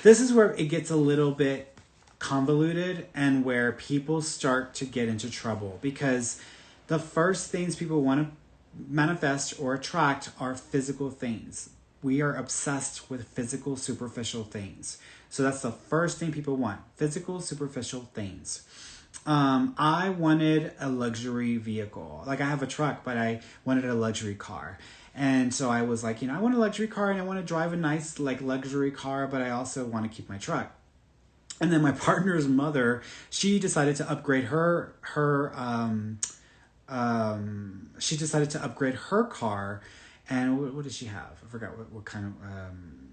this is where it gets a little bit convoluted and where people start to get into trouble, because the first things people want to manifest or attract are physical things. We are obsessed with physical, superficial things. So that's the first thing people want, physical, superficial things. I wanted a luxury vehicle. Like, I have a truck, but I wanted a luxury car. And so I was like, I want a luxury car and I want to drive a nice like luxury car, but I also want to keep my truck. And then my partner's mother, she decided to upgrade her car. And what did she have? I forgot what kind of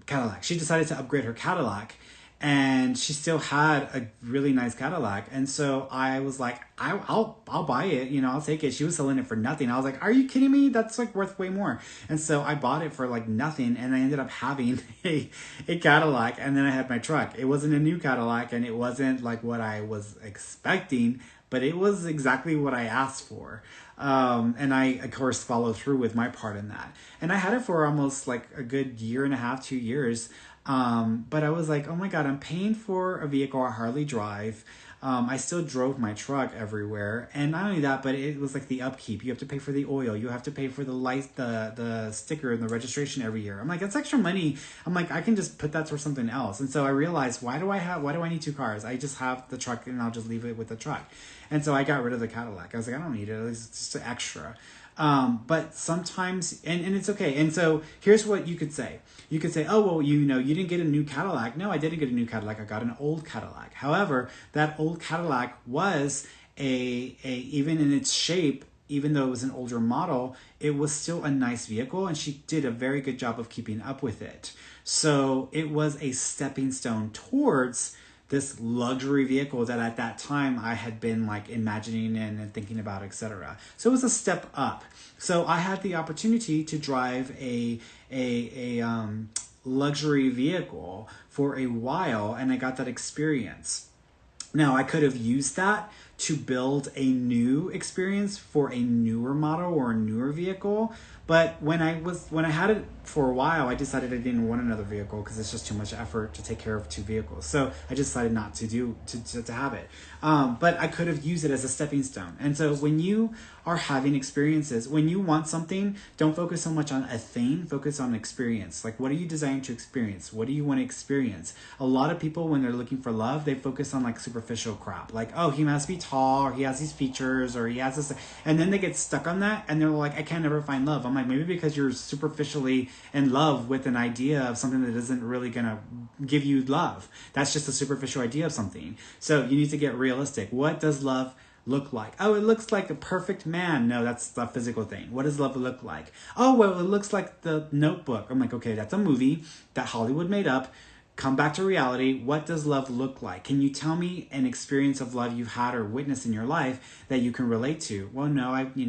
Cadillac. She decided to upgrade her Cadillac, and she still had a really nice Cadillac. And so I was like, I'll buy it, I'll take it. She was selling it for nothing. I was like, are you kidding me? That's like worth way more. And so I bought it for like nothing, and I ended up having a Cadillac, and then I had my truck. It wasn't a new Cadillac, and it wasn't like what I was expecting, but it was exactly what I asked for. And I, of course, followed through with my part in that. And I had it for almost like a good year and a half, 2 years. But I was like, oh my God, I'm paying for a vehicle I hardly drive. I still drove my truck everywhere. And not only that, but it was like the upkeep. You have to pay for the oil. You have to pay for the light, the sticker and the registration every year. I'm like, that's extra money. I'm like, I can just put that for something else. And so I realized, why do I need 2 cars? I just have the truck and I'll just leave it with the truck. And so I got rid of the Cadillac. I was like, I don't need it. It's just extra. But sometimes, and it's okay. And so here's what you could say. You could say, oh, well, you didn't get a new Cadillac. No, I didn't get a new Cadillac. I got an old Cadillac. However, that old Cadillac was even in its shape, even though it was an older model, it was still a nice vehicle, and she did a very good job of keeping up with it. So it was a stepping stone towards this luxury vehicle that at that time I had been like imagining and thinking about, etc. So it was a step up. So I had the opportunity to drive a luxury vehicle for a while, and I got that experience. Now, I could have used that to build a new experience for a newer model or a newer vehicle. But when I had it for a while, I decided I didn't want another vehicle because it's just too much effort to take care of 2 vehicles. So I just decided not to have it. But I could have used it as a stepping stone. And so when you are having experiences, when you want something, don't focus so much on a thing, focus on experience. Like, what are you desiring to experience? What do you want to experience? A lot of people, when they're looking for love, they focus on like superficial crap. Like, oh, he must be tall, or he has these features, or he has this. And then they get stuck on that, and they're like, I can't ever find love. I'm like, maybe because you're superficially in love with an idea of something that isn't really going to give you love. That's just a superficial idea of something. So you need to get realistic. What does love look like? Oh, it looks like a perfect man. No, that's the physical thing. What does love look like? Oh, well, it looks like The Notebook. I'm like, okay, that's a movie that Hollywood made up. Come back to reality. What does love look like? Can you tell me an experience of love you've had or witnessed in your life that you can relate to? Well, no, you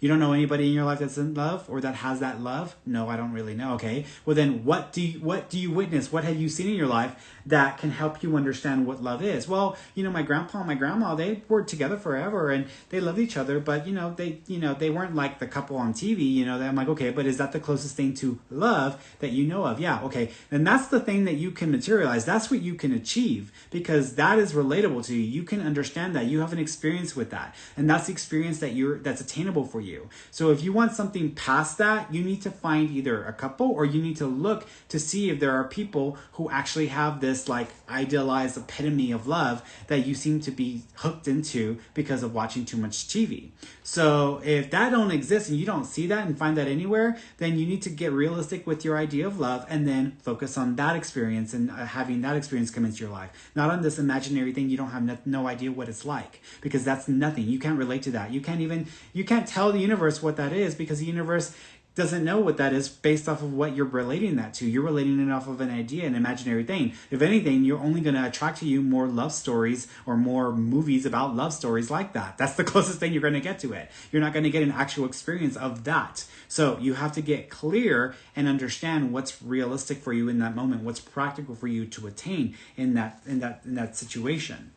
don't know anybody in your life that's in love or that has that love? No, I don't really know. Okay. Well, then what do you witness? What have you seen in your life that can help you understand what love is? Well, my grandpa and my grandma, they were together forever and they loved each other, but they weren't like the couple on TV, I'm like, okay, but is that the closest thing to love that you know of? Yeah. Okay. And that's the thing that you can materialize. That's what you can achieve because that is relatable to you. You can understand that. You have an experience with that. And that's the experience that's attainable for you. So if you want something past that, you need to find either a couple or you need to look to see if there are people who actually have this like idealized epitome of love that you seem to be hooked into because of watching too much TV. So if that don't exist and you don't see that and find that anywhere, then you need to get realistic with your idea of love and then focus on that experience and having that experience come into your life. Not on this imaginary thing you don't have no idea what it's like because that's nothing. You can't relate to that. You can't tell the universe what that is because the universe doesn't know what that is based off of what you're relating that to. You're relating it off of an idea, an imaginary thing. If anything, you're only going to attract to you more love stories or more movies about love stories like that. That's the closest thing you're going to get to it. You're not going to get an actual experience of that. So you have to get clear and understand what's realistic for you in that moment, what's practical for you to attain in that situation.